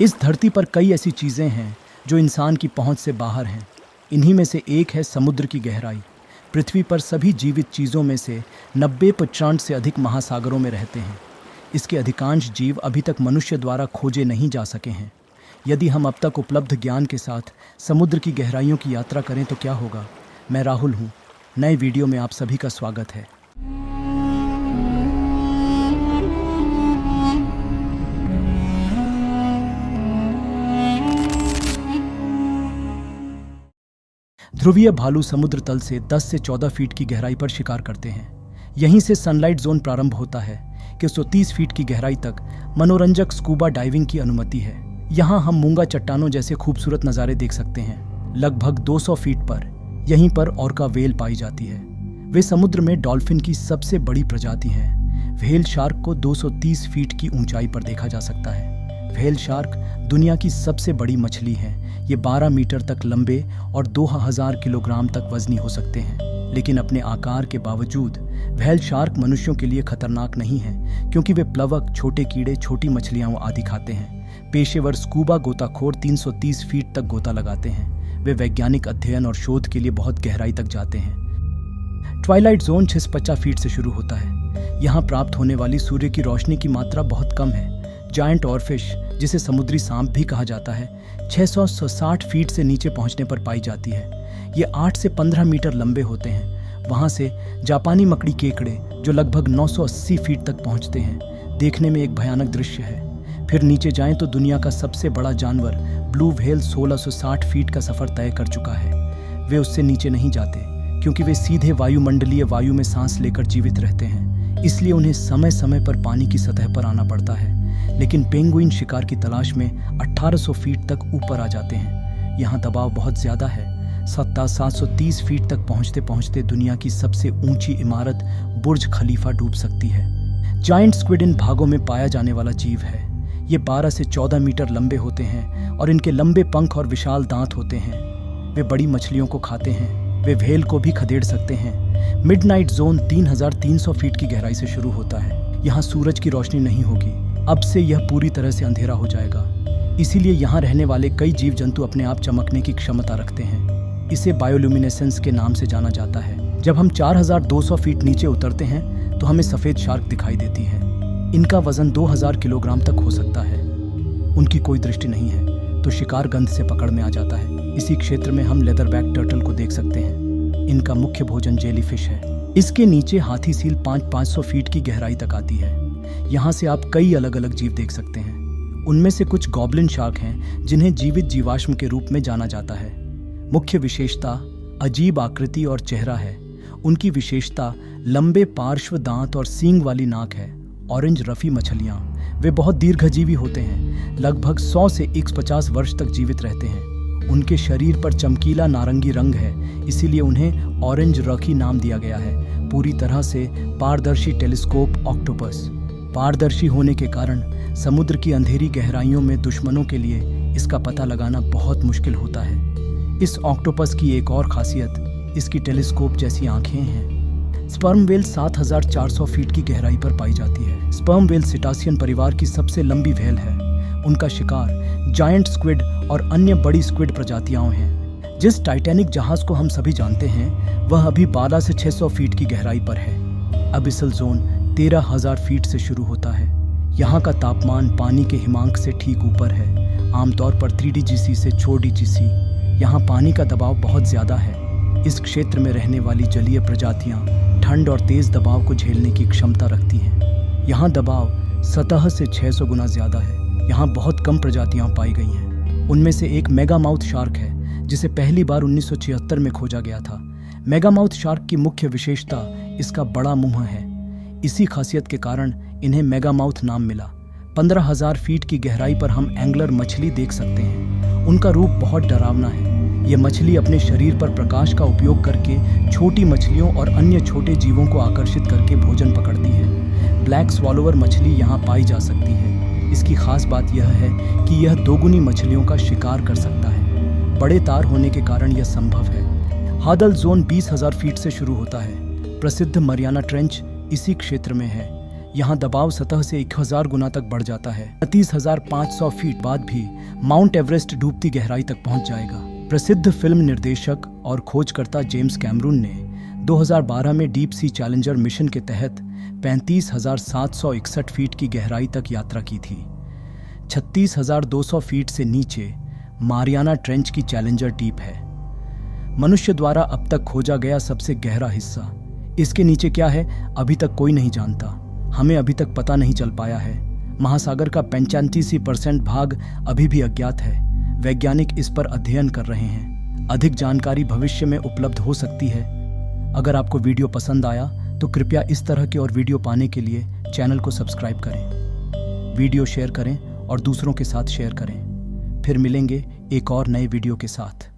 इस धरती पर कई ऐसी चीज़ें हैं जो इंसान की पहुंच से बाहर हैं। इन्हीं में से एक है समुद्र की गहराई। पृथ्वी पर सभी जीवित चीज़ों में से 90% से अधिक महासागरों में रहते हैं। इसके अधिकांश जीव अभी तक मनुष्य द्वारा खोजे नहीं जा सके हैं। यदि हम अब तक उपलब्ध ज्ञान के साथ समुद्र की गहराइयों की यात्रा करें तो क्या होगा। मैं राहुल हूँ। नए वीडियो में आप सभी का स्वागत है। ध्रुवीय भालू समुद्र तल से 10 से 14 फीट की गहराई पर शिकार करते हैं। यहीं से सनलाइट जोन प्रारंभ होता है कि 130 फीट की गहराई तक मनोरंजक स्कूबा डाइविंग की अनुमति है। यहाँ हम मूंगा चट्टानों जैसे खूबसूरत नज़ारे देख सकते हैं। लगभग 200 फीट पर यहीं पर ऑर्का वेल पाई जाती है। वे समुद्र में डॉल्फिन की सबसे बड़ी प्रजाति हैं। व्हेल शार्क को 230 फीट की ऊंचाई पर देखा जा सकता है। व्हेल शार्क दुनिया की सबसे बड़ी मछली है। ये 12 मीटर तक लंबे और 2000 किलोग्राम तक वजनी हो सकते हैं। लेकिन अपने आकार के बावजूद व्हेल शार्क मनुष्यों के लिए खतरनाक नहीं है, क्योंकि वे प्लवक, छोटे कीड़े, छोटी मछलियां आदि खाते हैं। पेशेवर स्कूबा गोताखोर 330 फीट तक गोता लगाते हैं। वे वैज्ञानिक अध्ययन और शोध के लिए बहुत गहराई तक जाते हैं। ट्वाइलाइट जोन 650 फीट से शुरू होता है। यहाँ प्राप्त होने वाली सूर्य की रोशनी की मात्रा बहुत कम है। जायंट ऑरफिश, जिसे समुद्री सांप भी कहा जाता है, 660 फीट से नीचे पहुंचने पर पाई जाती है। ये 8 से 15 मीटर लंबे होते हैं। वहां से जापानी मकड़ी केकड़े, जो लगभग 980 फीट तक पहुंचते हैं, देखने में एक भयानक दृश्य है। फिर नीचे जाएं तो दुनिया का सबसे बड़ा जानवर ब्लू व्हेल 1660 फीट का सफर तय कर चुका है। वे उससे नीचे नहीं जाते, क्योंकि वे सीधे वायुमंडलीय वायु में सांस लेकर जीवित रहते हैं। इसलिए उन्हें समय समय पर पानी की सतह पर आना पड़ता है। लेकिन पेंगुइन शिकार की तलाश में 1800 फीट तक ऊपर आ जाते हैं। यहाँ दबाव बहुत ज्यादा है। 730 फीट तक पहुँचते पहुँचते दुनिया की सबसे ऊंची इमारत बुर्ज खलीफा डूब सकती है। जायंट स्क्विड इन भागों में पाया जाने वाला जीव है। ये 12 से 14 मीटर लंबे होते हैं और इनके लंबे पंख और विशाल दांत होते हैं। वे बड़ी मछलियों को खाते हैं। वे व्हेल को भी खदेड़ सकते हैं। मिडनाइट जोन 3300 फीट की गहराई से शुरू होता है। यहाँ सूरज की रोशनी नहीं होगी। अब से यह पूरी तरह से अंधेरा हो जाएगा। इसीलिए यहाँ रहने वाले कई जीव जंतु अपने आप चमकने की क्षमता रखते हैं। इसे बायोल्यूमिनेसेंस के नाम से जाना जाता है। जब हम 4200 फीट नीचे उतरते हैं तो हमें सफ़ेद शार्क दिखाई देती है। इनका वजन 2000 किलोग्राम तक हो सकता है। उनकी कोई दृष्टि नहीं है तो शिकार गंध से पकड़ में आ जाता है। इसी क्षेत्र में हम लेदरबैक टर्टल को देख सकते हैं। इनका मुख्य भोजन जेलीफिश है। इसके नीचे हाथी सील 500 फीट की गहराई तक आती है। यहाँ से आप कई अलग अलग जीव देख सकते हैं। उनमें से कुछ गॉब्लिन शार्क हैं, जिन्हें जीवित जीवाश्म के रूप में जाना जाता है। मुख्य विशेषता अजीब आकृति और चेहरा है। उनकी विशेषता लंबे पार्श्व दांत और सींग वाली नाक है। ऑरेंज रफी मछलियाँ, वे बहुत दीर्घजीवी होते हैं। लगभग 100 से 150 वर्ष तक जीवित रहते हैं। उनके शरीर पर चमकीला नारंगी रंग है, इसीलिए उन्हें ऑरेंज रॉकी नाम दिया गया है। पूरी तरह से पारदर्शी टेलीस्कोप ऑक्टोपस। पारदर्शी होने के कारण समुद्र की अंधेरी गहराइयों में दुश्मनों के लिए इसका पता लगाना बहुत मुश्किल होता है। इस ऑक्टोपस की एक और खासियत इसकी टेलीस्कोप जैसी आंखें हैं। स्पर्म वेल 7400 फीट की गहराई पर पाई जाती है। स्पर्म वेल सिटासियन परिवार की सबसे लंबी व्हेल है। उनका शिकार जायंट स्क्विड और अन्य बड़ी स्क्विड प्रजातियां हैं। जिस टाइटैनिक जहाज को हम सभी जानते हैं, वह अभी 12 से 600 फीट की गहराई पर है। अबिसल जोन 13,000 फीट से शुरू होता है। यहाँ का तापमान पानी के हिमांक से ठीक ऊपर है। आमतौर पर 3DGC से 4DGC। यहाँ पानी का दबाव बहुत ज़्यादा है। इस क्षेत्र में रहने वाली जलीय प्रजातियाँ ठंड और तेज़ दबाव को झेलने की क्षमता रखती हैं। यहाँ दबाव सतह से 600 गुना ज़्यादा है। यहाँ बहुत कम प्रजातियाँ पाई गई हैं। उनमें से एक मेगामाउथ शार्क है, जिसे पहली बार 1976 में खोजा गया था। मेगामाउथ शार्क की मुख्य विशेषता इसका बड़ा मुंह है। इसी खासियत के कारण इन्हें मेगामाउथ नाम मिला। 15,000 फीट की गहराई पर हम एंगलर मछली देख सकते हैं। उनका रूप बहुत डरावना है। ये मछली अपने शरीर पर प्रकाश का उपयोग करके छोटी मछलियों और अन्य छोटे जीवों को आकर्षित करके भोजन पकड़ती है। ब्लैक स्वॉलोवर मछली यहाँ पाई जा सकती है। इसकी खास बात यह है कि यह दोगुनी मछलियों का शिकार कर सकता है। बड़े तार होने के कारण यह संभव है। हादल जोन 20,000 फीट से शुरू होता है। प्रसिद्ध मरियाना ट्रेंच इसी क्षेत्र में है। यहाँ दबाव सतह से 1000 गुना तक बढ़ जाता है। 30,500 फीट बाद भी माउंट एवरेस्ट डूबती गहराई तक पहुंच जाएगा। प्रसिद्ध फिल्म निर्देशक और खोजकर्ता जेम्स कैमरून ने 2012 में डीप सी चैलेंजर मिशन के तहत 35,761 फीट की गहराई तक यात्रा की थी। 36,200 फीट से नीचे मारियाना ट्रेंच की चैलेंजर डीप है, मनुष्य द्वारा अब तक खोजा गया सबसे गहरा हिस्सा। इसके नीचे क्या है अभी तक कोई नहीं जानता, हमें अभी तक पता नहीं चल पाया है। महासागर का 85% भाग अभी भी अज्ञात है। वैज्ञानिक इस पर अध्ययन कर रहे हैं। अधिक जानकारी भविष्य में उपलब्ध हो सकती है। अगर आपको वीडियो पसंद आया तो कृपया इस तरह के और वीडियो पाने के लिए चैनल को सब्सक्राइब करें, वीडियो शेयर करें और दूसरों के साथ शेयर करें। फिर मिलेंगे एक और नए वीडियो के साथ।